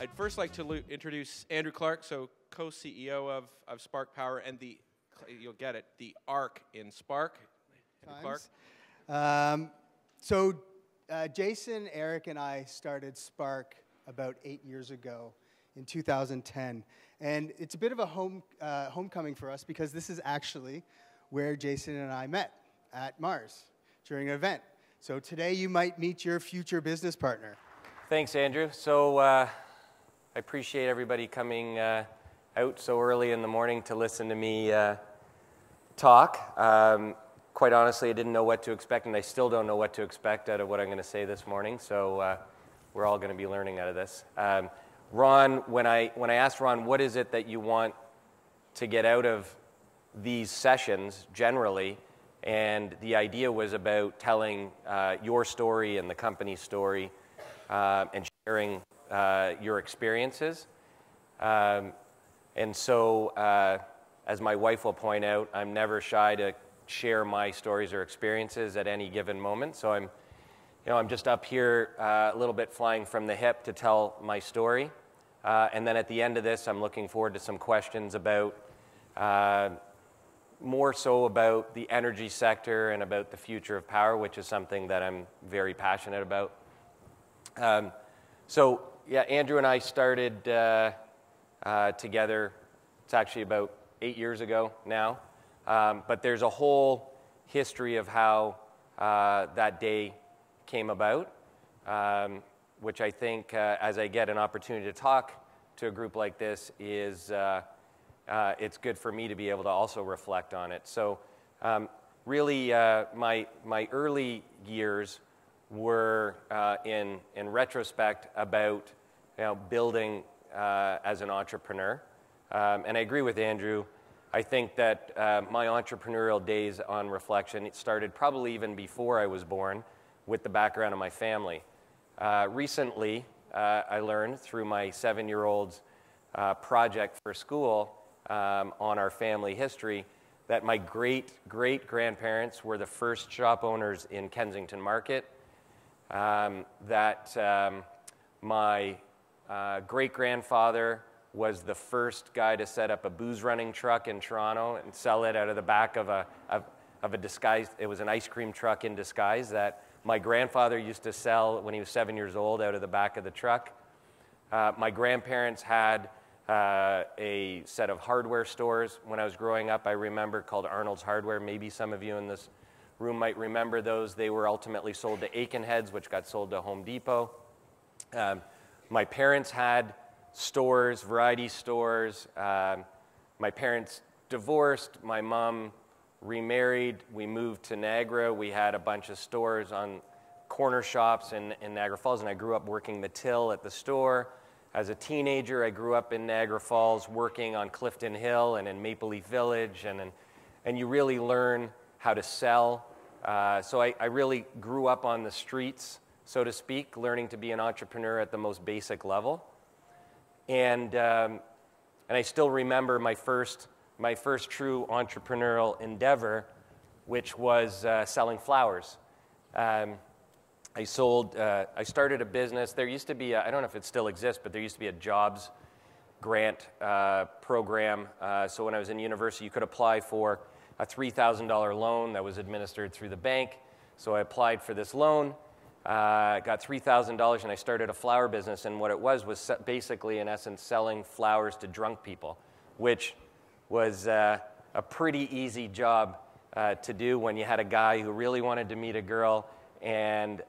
I'd first like to introduce Andrew Clark, so co-CEO of Spark Power, and you'll get it, the ARC in Spark. Andrew Clark. Jason, Eric, and I started Spark about 8 years ago in 2010. And it's a bit of a homecoming for us because this is actually where Jason and I met, at MaRS, during an event. So today you might meet your future business partner. Thanks, Andrew. So I appreciate everybody coming out so early in the morning to listen to me talk. Quite honestly, I didn't know what to expect, and I still don't know what to expect out of what I'm going to say this morning. So we're all going to be learning out of this. Ron, when I asked Ron, what is it that you want to get out of these sessions generally, and the idea was about telling your story and the company's story and sharing your experiences. And so, as my wife will point out, I'm never shy to share my stories or experiences at any given moment. So I'm just up here a little bit flying from the hip to tell my story. And then at the end of this, I'm looking forward to some questions about, more so about the energy sector and about the future of power, which is something that I'm very passionate about. So yeah, Andrew and I started together, it's actually about 8 years ago now. But there's a whole history of how that day came about, which I think, as I get an opportunity to talk to a group like this, is it's good for me to be able to also reflect on it. So really, my early years were, in retrospect, about building as an entrepreneur. And I agree with Andrew. I think that my entrepreneurial days, on reflection, it started probably even before I was born, with the background of my family. Recently, I learned through my 7-year-old's project for school on our family history that my great-great-grandparents were the first shop owners in Kensington Market, that my great-grandfather was the first guy to set up a booze running truck in Toronto and sell it out of the back of a disguised, it was an ice cream truck in disguise that my grandfather used to sell when he was 7 years old out of the back of the truck. My grandparents had a set of hardware stores when I was growing up, I remember, called Arnold's Hardware. Maybe some of you in this room might remember those. They were ultimately sold to Aikenheads, which got sold to Home Depot. My parents had stores, variety stores. My parents divorced. My mom remarried. We moved to Niagara. We had a bunch of stores on corner shops in Niagara Falls, and I grew up working the till at the store. As a teenager, I grew up in Niagara Falls working on Clifton Hill and in Maple Leaf Village, and you really learn how to sell. So I really grew up on the streets, so to speak, learning to be an entrepreneur at the most basic level. And I still remember my first true entrepreneurial endeavor, which was selling flowers. I started a business. There used to be, I don't know if it still exists, but there used to be a jobs grant program. So when I was in university, you could apply for a $3,000 loan that was administered through the bank. So I applied for this loan. Got $3,000, and I started a flower business, and what it was basically, in essence, selling flowers to drunk people, which was a pretty easy job to do when you had a guy who really wanted to meet a girl, and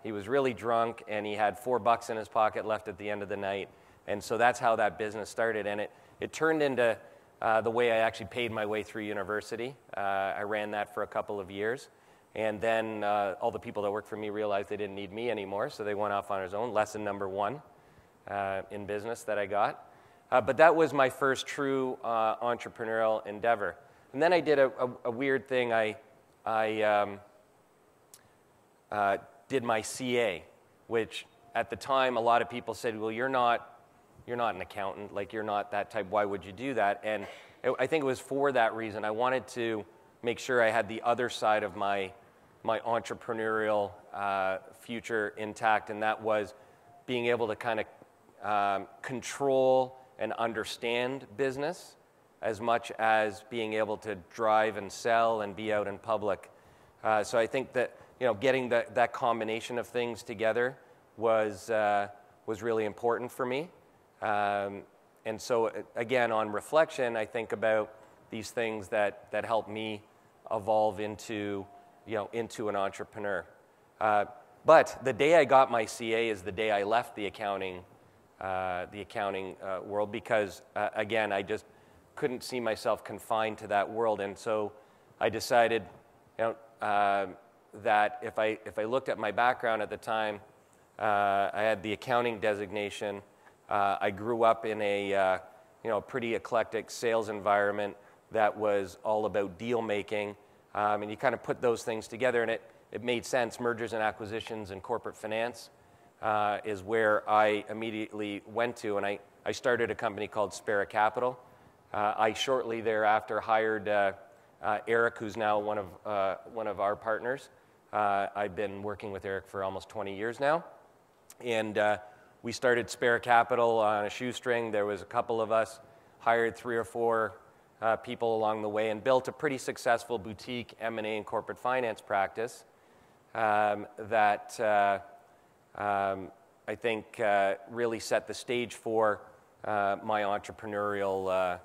he was really drunk, and he had $4 in his pocket left at the end of the night. And so that's how that business started, and it turned into the way I actually paid my way through university. I ran that for a couple of years. And then all the people that worked for me realized they didn't need me anymore, so they went off on their own. Lesson number one in business that I got. But that was my first true entrepreneurial endeavor. And then I did a weird thing. I did my CA, which at the time a lot of people said, well, you're not an accountant, like you're not that type, why would you do that? And I think it was for that reason. I wanted to make sure I had the other side of my entrepreneurial future intact, and that was being able to kind of control and understand business as much as being able to drive and sell and be out in public. So I think that getting that combination of things together was really important for me. And so again, on reflection, I think about these things that help me evolve into an entrepreneur. But the day I got my CA is the day I left the accounting world, because again, I just couldn't see myself confined to that world. And so I decided that if I looked at my background at the time, I had the accounting designation. I grew up in a pretty eclectic sales environment that was all about deal making, and you kind of put those things together, and it made sense. Mergers and acquisitions and corporate finance is where I immediately went to, and I started a company called Sparaga. I shortly thereafter hired Eric, who's now one of our partners. I've been working with Eric for almost 20 years now, and we started Sparaga on a shoestring. There was a couple of us, hired 3 or 4 people along the way, and built a pretty successful boutique M&A and corporate finance practice that I think really set the stage for my entrepreneurial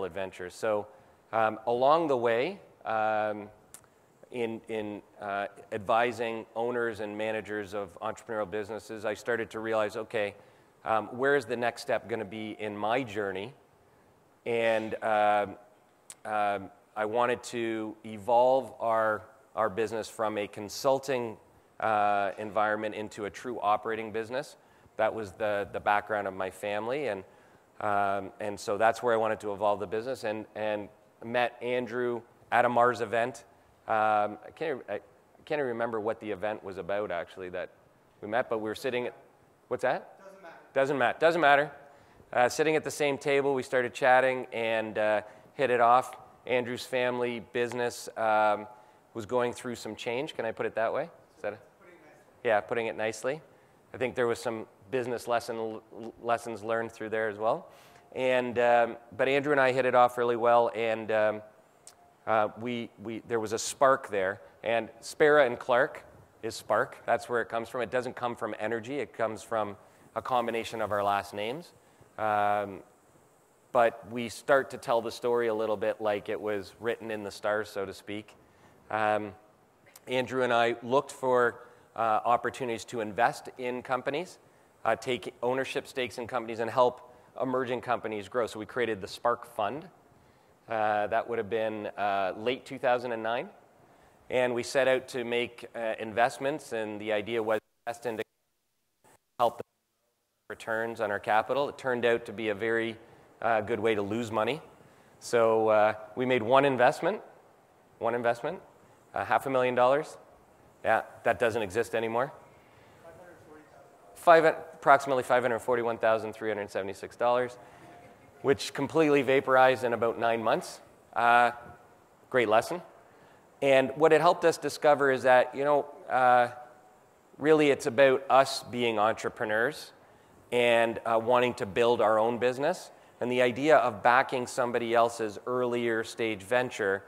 adventures. So along the way, in advising owners and managers of entrepreneurial businesses, I started to realize, okay, where is the next step going to be in my journey? And I wanted to evolve our business from a consulting environment into a true operating business. That was the background of my family, and so that's where I wanted to evolve the business, and met Andrew at a MaRS event. I can't even remember what the event was about, actually, that we met, but we were sitting at, what's that? Doesn't matter. Sitting at the same table, we started chatting and hit it off. Andrew's family business was going through some change. Can I put it that way? Is that yeah, putting it nicely. I think there was some business lessons learned through there as well. And but Andrew and I hit it off really well, and there was a spark there. And Spara and Clark is spark. That's where it comes from. It doesn't come from energy. It comes from a combination of our last names. But we start to tell the story a little bit like it was written in the stars, so to speak. Andrew and I looked for opportunities to invest in companies, take ownership stakes in companies, and help emerging companies grow. So we created the Spark Fund. That would have been late 2009. And we set out to make investments, and the idea was to invest into help the returns on our capital. It turned out to be a very good way to lose money. So we made one investment, $500,000. Yeah, that doesn't exist anymore. Approximately $541,376, which completely vaporized in about 9 months. Great lesson. And what it helped us discover is that, really it's about us being entrepreneurs and wanting to build our own business. And the idea of backing somebody else's earlier stage venture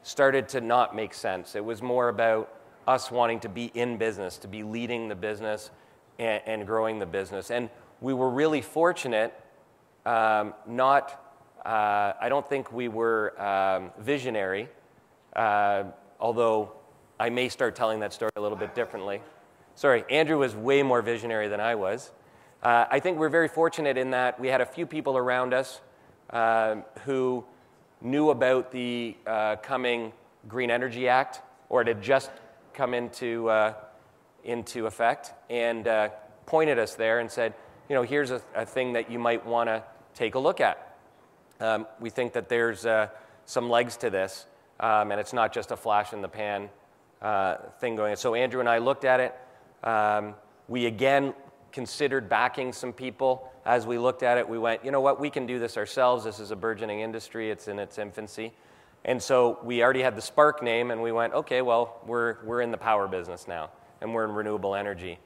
started to not make sense. It was more about us wanting to be in business, to be leading the business and growing the business. And we were really fortunate, I don't think we were visionary, although I may start telling that story a little bit differently. Sorry, Andrew was way more visionary than I was. I think we're very fortunate in that we had a few people around us who knew about the coming Green Energy Act, or it had just come into effect, and pointed us there and said, here's a thing that you might want to take a look at. We think that there's some legs to this, and it's not just a flash in the pan thing going on. So Andrew and I looked at it. We again considered backing some people. As we looked at it, we went, you know what, we can do this ourselves. This is a burgeoning industry. It's in its infancy. And so we already had the Spark name, and we went, okay, well, we're in the power business now, and we're in renewable energy.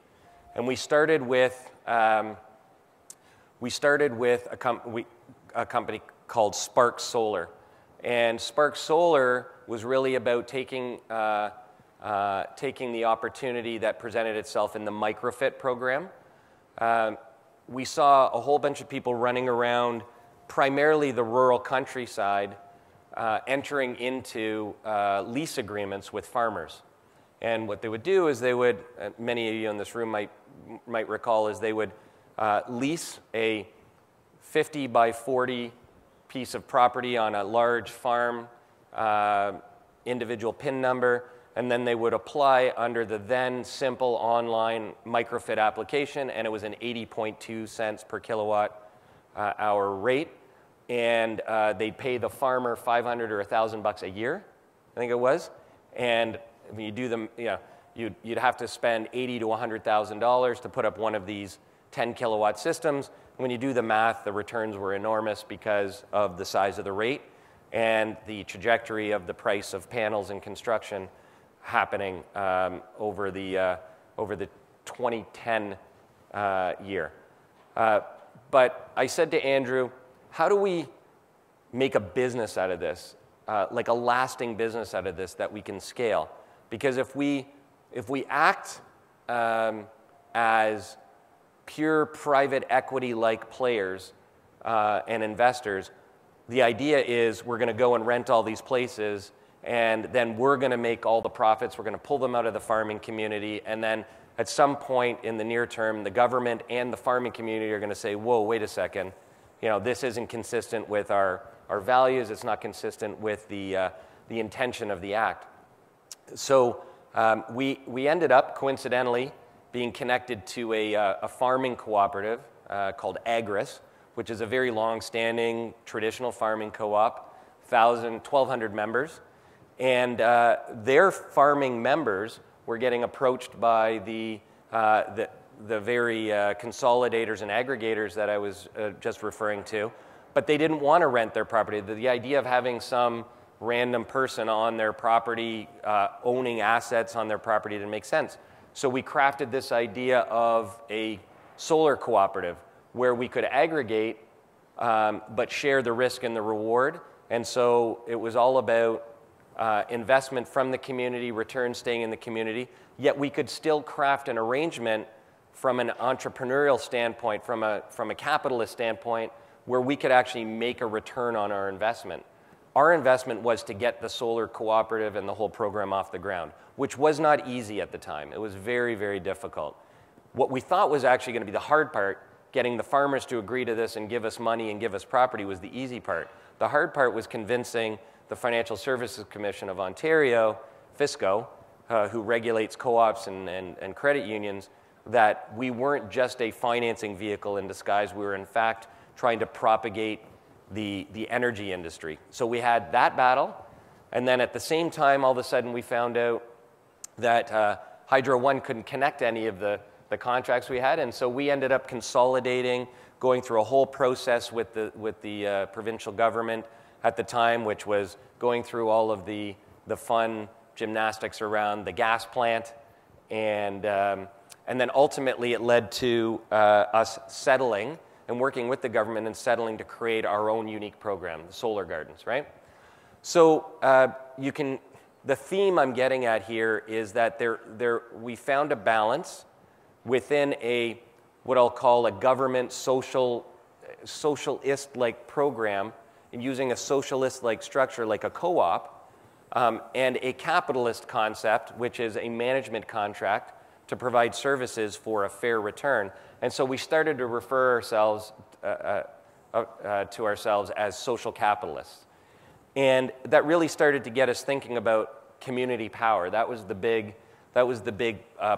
And we started with a company called Spark Solar. And Spark Solar was really about taking the opportunity that presented itself in the microfit program. We saw a whole bunch of people running around, primarily the rural countryside, entering into lease agreements with farmers. And what they would do is they would, many of you in this room might recall, is they would lease a 50 by 40 piece of property on a large farm, individual PIN number, and then they would apply under the then simple online microfit application, and it was an 80.2 cents per kilowatt hour rate. And they'd pay the farmer $500 or $1,000 a year, I think it was. And when you do them, you'd have to spend $80,000 to $100,000 to put up one of these 10 kilowatt systems. When you do the math, the returns were enormous because of the size of the rate and the trajectory of the price of panels and construction happening over the 2010 year. But I said to Andrew, how do we make a business out of this, like a lasting business out of this that we can scale? Because if we act as pure private equity-like players and investors, the idea is we're going to go and rent all these places, and then we're going to make all the profits. We're going to pull them out of the farming community, and then at some point in the near term, the government and the farming community are going to say, whoa, wait a second, this isn't consistent with our values. It's not consistent with the intention of the act. So we ended up, coincidentally, being connected to a farming cooperative called Agris, which is a very long-standing traditional farming co-op, 1,200 members. And their farming members were getting approached by the very consolidators and aggregators that I was just referring to, but they didn't want to rent their property. The idea of having some random person on their property, owning assets on their property, didn't make sense. So we crafted this idea of a solar cooperative where we could aggregate but share the risk and the reward. And so it was all about investment from the community, return staying in the community, yet we could still craft an arrangement from an entrepreneurial standpoint, from a capitalist standpoint, where we could actually make a return on our investment. Our investment was to get the solar cooperative and the whole program off the ground, which was not easy at the time. It was very, very difficult. What we thought was actually going to be the hard part, getting the farmers to agree to this and give us money and give us property, was the easy part. The hard part was convincing the Financial Services Commission of Ontario, FSCO, who regulates co-ops and credit unions, that we weren't just a financing vehicle in disguise. We were, in fact, trying to propagate the energy industry. So we had that battle, and then at the same time, all of a sudden, we found out that Hydro One couldn't connect any of the contracts we had, and so we ended up consolidating, going through a whole process with the provincial government at the time, which was going through all of the fun gymnastics around the gas plant, and then ultimately it led to us settling and working with the government and settling to create our own unique program, the Solar Gardens, right? So the theme I'm getting at here is that we found a balance within what I'll call a government socialist-like program, and using a socialist-like structure like a co-op, and a capitalist concept, which is a management contract to provide services for a fair return. And so we started to refer ourselves to ourselves as social capitalists. And that really started to get us thinking about community power. That was the big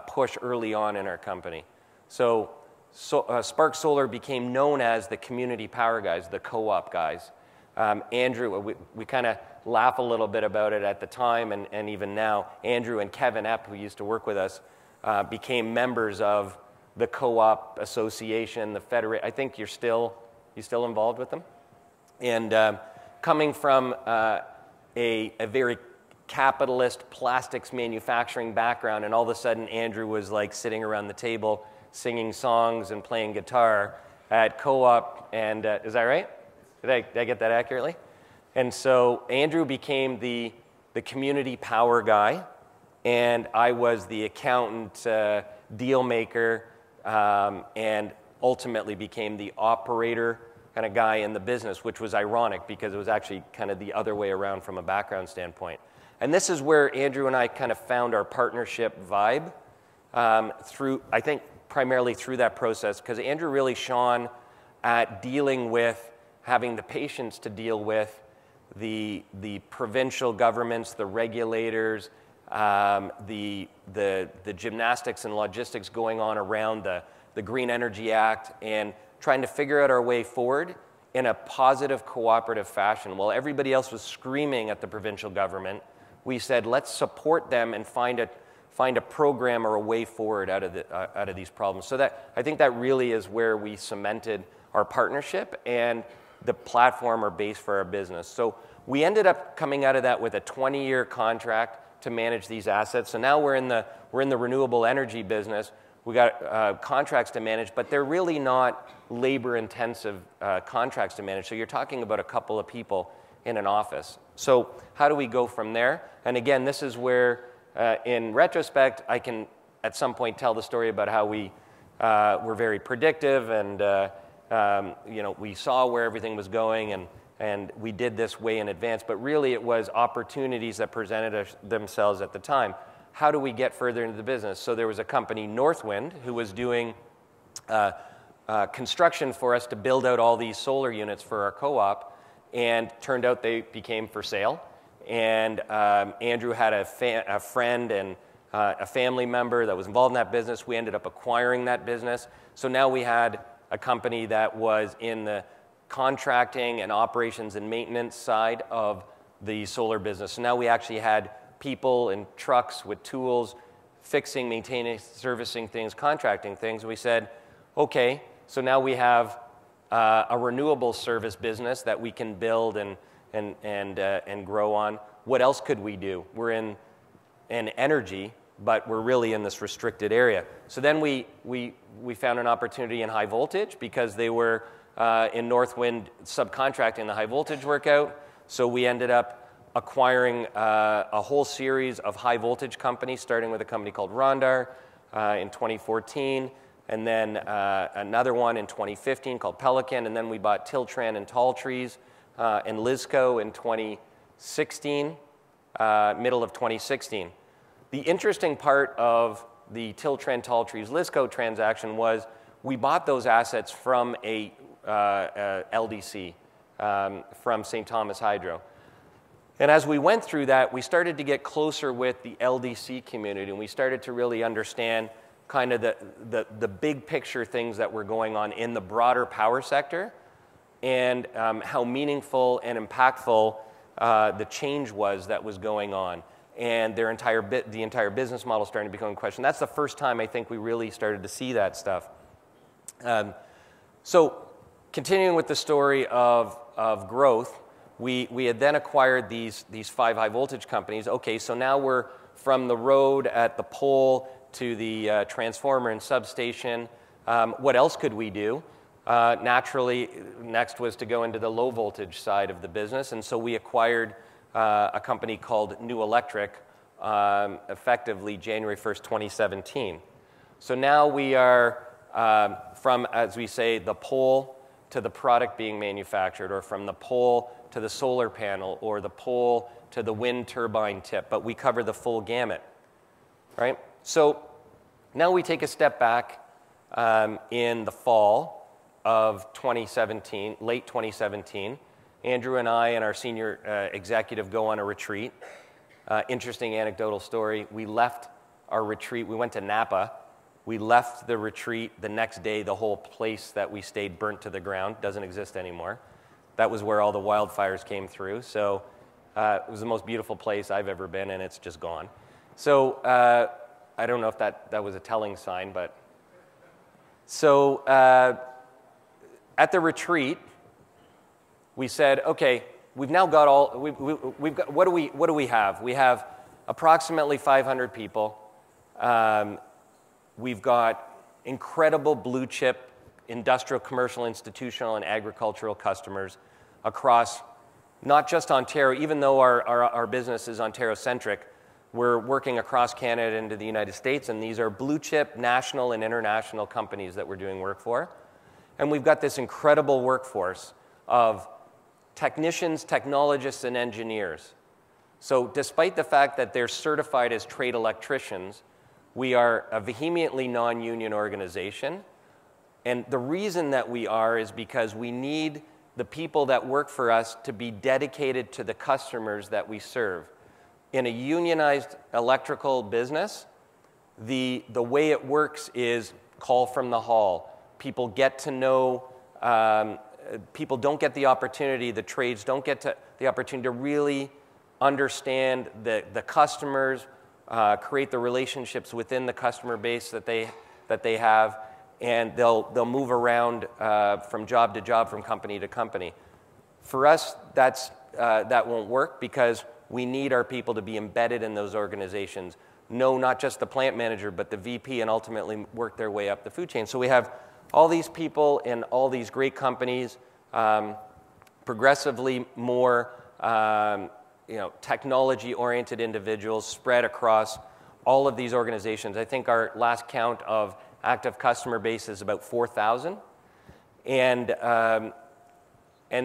push early on in our company. So Spark Solar became known as the community power guys, the co-op guys. Andrew, we kind of laugh a little bit about it at the time, and even now. Andrew and Kevin Epp, who used to work with us, became members of the co-op association, the federation. I think you're still involved with them. And coming from a very capitalist plastics manufacturing background, and all of a sudden Andrew was like sitting around the table singing songs and playing guitar at Co-op, and is that right? Did I get that accurately? And so Andrew became the community power guy, and I was the accountant, deal maker, and ultimately became the operator kind of guy in the business, which was ironic because it was actually kind of the other way around from a background standpoint. And this is where Andrew and I kind of found our partnership vibe through, I think, primarily through that process, because Andrew really shone at dealing with, having the patience to deal with the provincial governments, the regulators, the gymnastics and logistics going on around the Green Energy Act, and trying to figure out our way forward in a positive, cooperative fashion. While everybody else was screaming at the provincial government, we said, let's support them and find a program or a way forward out of these problems. So that, I think that really is where we cemented our partnership and the platform or base for our business. So we ended up coming out of that with a 20-year contract to manage these assets. So now we're in the renewable energy business. We got contracts to manage, but they're really not labor-intensive contracts to manage. So you're talking about a couple of people in an office. So how do we go from there? And again, this is where, in retrospect, I can at some point tell the story about how we were very predictive, and we saw where everything was going, and we did this way in advance. But really, it was opportunities that presented themselves at the time. How do we get further into the business? So there was a company, Northwind, who was doing construction for us to build out all these solar units for our co-op, and turned out they became for sale. And Andrew had a friend and a family member that was involved in that business. We ended up acquiring that business. So now we had a company that was in the contracting and operations and maintenance side of the solar business. So now we actually had people and trucks with tools fixing, maintaining, servicing things, contracting things. We said, okay, so now we have a renewable service business that we can build and grow on. What else could we do? We're in energy, but we're really in this restricted area. So then we found an opportunity in high voltage, because they were in Northwind subcontracting the high voltage workout. So we ended up acquiring a whole series of high voltage companies, starting with a company called Rondar in 2014, and then another one in 2015 called Pelican, and then we bought Tiltran and Tall Trees and Lisco in 2016, middle of 2016. The interesting part of the Tiltran, Tall Trees, Lisco transaction was we bought those assets from a LDC, from St. Thomas Hydro. And as we went through that, we started to get closer with the LDC community, and we started to really understand kind of the big picture things that were going on in the broader power sector, and how meaningful and impactful the change was that was going on. And the entire business model starting to become in question. That's the first time I think we really started to see that stuff. So continuing with the story of growth, we had then acquired these 5 high voltage companies. Okay, so now we're from the road at the pole to the transformer and substation. What else could we do? Naturally, next was to go into the low voltage side of the business, and so we acquired a company called New Electric, effectively January 1st, 2017. So now we are from, as we say, the pole to the product being manufactured, or from the pole to the solar panel, or the pole to the wind turbine tip, but we cover the full gamut, right? So now we take a step back in the fall of 2017, late 2017. Andrew and I and our senior executive go on a retreat. Interesting anecdotal story. We left our retreat. We went to Napa. We left the retreat the next day. The whole place that we stayed burnt to the ground. Doesn't exist anymore. That was where all the wildfires came through. So it was the most beautiful place I've ever been, and it's just gone. So I don't know if that was a telling sign, but so at the retreat, we said, okay, we've now got all, we've got, what do we have? We have approximately 500 people. We've got incredible blue chip industrial, commercial, institutional, and agricultural customers across not just Ontario. Even though our business is Ontario-centric, we're working across Canada into the United States, and these are blue chip national and international companies that we're doing work for. And we've got this incredible workforce of technicians, technologists, and engineers. So despite the fact that they're certified as trade electricians, we are a vehemently non-union organization. And the reason that we are is because we need the people that work for us to be dedicated to the customers that we serve. In a unionized electrical business, the way it works is call from the hall. People get to know, people don't get the opportunity, the trades don't get the opportunity to really understand the customers, create the relationships within the customer base that they have, and they'll move around from job to job, from company to company. For us, that won't work because we need our people to be embedded in those organizations, know not just the plant manager, but the VP, and ultimately work their way up the food chain. So we have all these people in all these great companies, progressively more technology-oriented individuals spread across all of these organizations. I think our last count of active customer base is about 4,000. And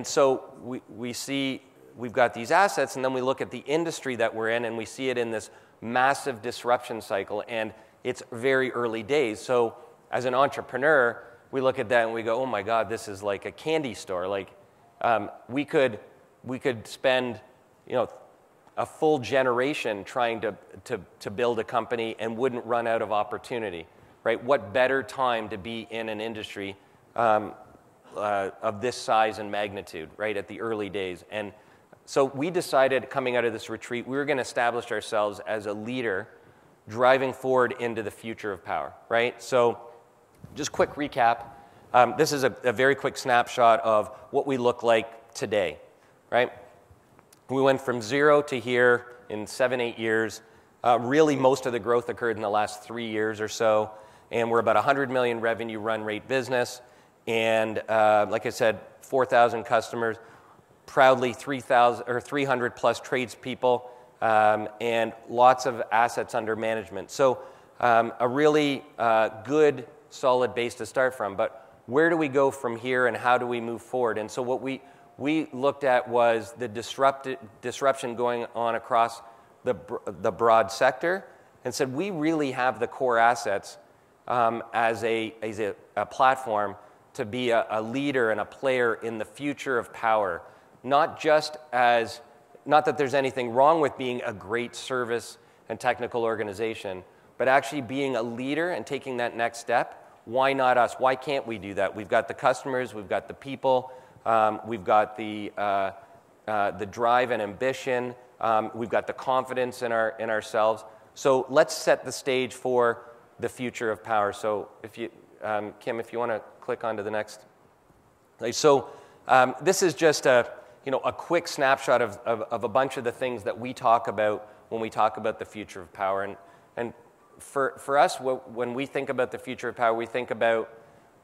so we see we've got these assets, and then we look at the industry that we're in, and we see it in this massive disruption cycle, and it's very early days. So as an entrepreneur, we look at that and we go, oh my God, this is like a candy store. Like we could spend a full generation trying to build a company and wouldn't run out of opportunity, right? What better time to be in an industry of this size and magnitude, right, at the early days. And so we decided coming out of this retreat, we were going to establish ourselves as a leader driving forward into the future of power, right? So just quick recap. This is a very quick snapshot of what we look like today, right? We went from 0 to here in 7-8 years. Really, most of the growth occurred in the last 3 years or so, and we're about $100 million revenue run rate business. And like I said, 4,000 customers, proudly 300 plus tradespeople, and lots of assets under management. So a really good, solid base to start from. But where do we go from here, and how do we move forward? And so what we looked at was the disruption going on across the broad sector, and said we really have the core assets as a platform to be a leader and a player in the future of power. Not that there's anything wrong with being a great service and technical organization, but actually being a leader and taking that next step. Why not us? Why can't we do that? We've got the customers, we've got the people, we've got the drive and ambition, we've got the confidence in ourselves. So let's set the stage for the future of power. So if you, Kim, if you want to click onto the next. So this is just a quick snapshot of a bunch of the things that we talk about when we talk about the future of power. And for us, when we think about the future of power, we think about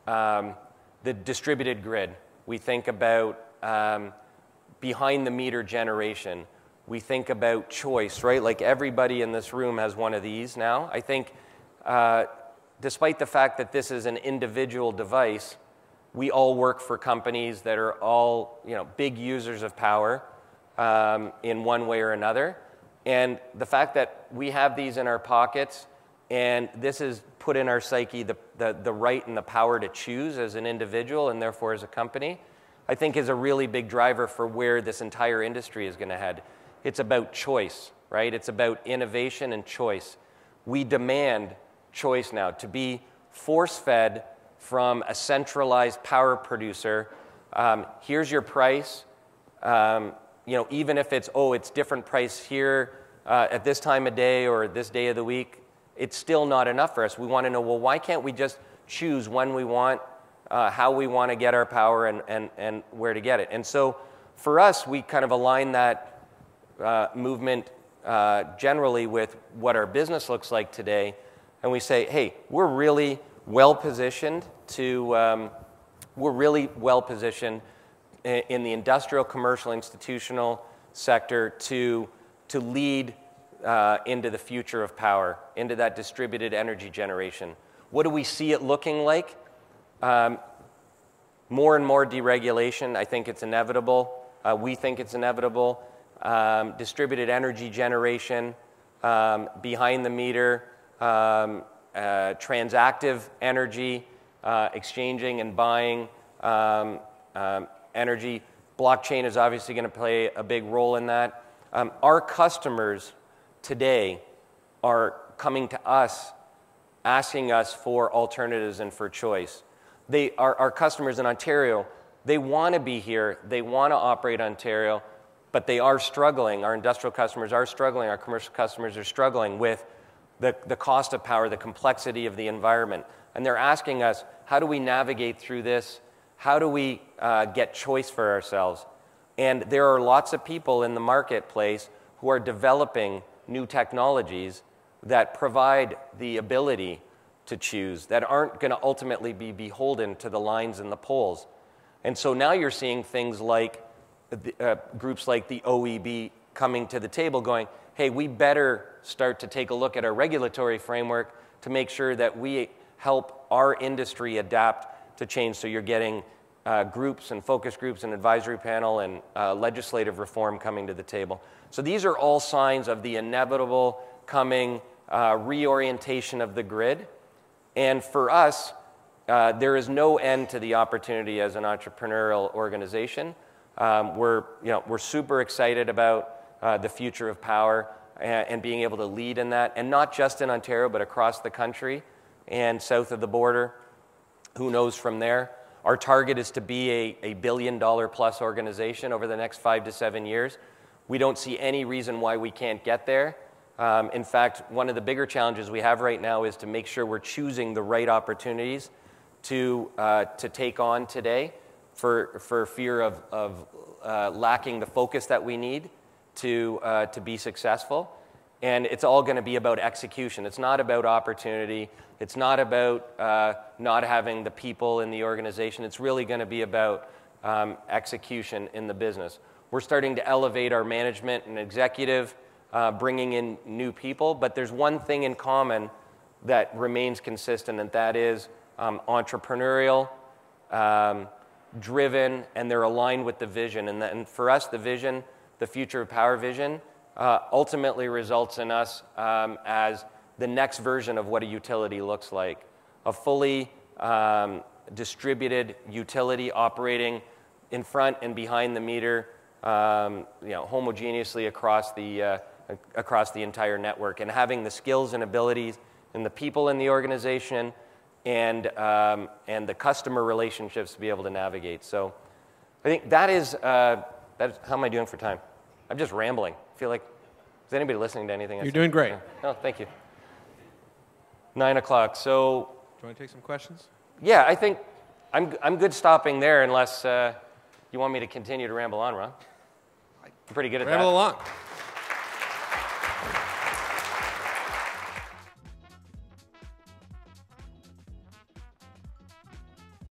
the distributed grid. We think about behind-the-meter generation. We think about choice, right? Like everybody in this room has one of these now. I think despite the fact that this is an individual device, we all work for companies that are all big users of power in one way or another. And the fact that we have these in our pockets, and this is put in our psyche the right and the power to choose as an individual and therefore as a company, I think is a really big driver for where this entire industry is going to head. It's about choice, right? It's about innovation and choice. We demand choice now to be force-fed from a centralized power producer. Here's your price. Even if it's different price here at this time of day or this day of the week, it's still not enough for us. We want to know, well, why can't we just choose when we want, how we want to get our power, and where to get it? And so for us, we kind of align that movement generally with what our business looks like today. And we say, hey, we're really well-positioned to, we're really well-positioned in the industrial, commercial, institutional sector to lead into the future of power, into that distributed energy generation. What do we see it looking like? More and more deregulation. I think it's inevitable. We think it's inevitable. Distributed energy generation, behind the meter, transactive energy, exchanging and buying energy. Blockchain is obviously going to play a big role in that. Our customers today are coming to us, asking us for alternatives and for choice. Our customers in Ontario, they want to be here, they want to operate Ontario, but they are struggling. Our industrial customers are struggling, our commercial customers are struggling with the cost of power, the complexity of the environment. And they're asking us, how do we navigate through this? How do we get choice for ourselves? And there are lots of people in the marketplace who are developing new technologies that provide the ability to choose, that aren't going to ultimately be beholden to the lines and the poles. And so now you're seeing things like groups like the OEB coming to the table going, hey, we better start to take a look at our regulatory framework to make sure that we help our industry adapt to change. So you're getting groups and focus groups and advisory panel and legislative reform coming to the table. So these are all signs of the inevitable coming reorientation of the grid. And for us, there is no end to the opportunity as an entrepreneurial organization. We're super excited about the future of power and being able to lead in that, and not just in Ontario, but across the country and south of the border. Who knows from there? Our target is to be a billion-dollar-plus organization over the next 5 to 7 years. We don't see any reason why we can't get there. In fact, one of the bigger challenges we have right now is to make sure we're choosing the right opportunities to take on today for fear of lacking the focus that we need to be successful. And it's all going to be about execution. It's not about opportunity. It's not about not having the people in the organization. It's really going to be about execution in the business. We're starting to elevate our management and executive, bringing in new people. But there's one thing in common that remains consistent, and that is entrepreneurial, driven, and they're aligned with the vision. And for us, the vision, the future of power vision, ultimately results in us as the next version of what a utility looks like. A fully distributed utility operating in front and behind the meter, homogeneously across the entire network, and having the skills and abilities and the people in the organization and the customer relationships to be able to navigate. So I think that is how am I doing for time? I'm just rambling. I feel like, is anybody listening to anything? You're doing great. Oh, thank you. 9 o'clock. So, do you want to take some questions? Yeah, I think I'm good stopping there unless you want me to continue to ramble on, Ron. I'm pretty good at that. Ramble along.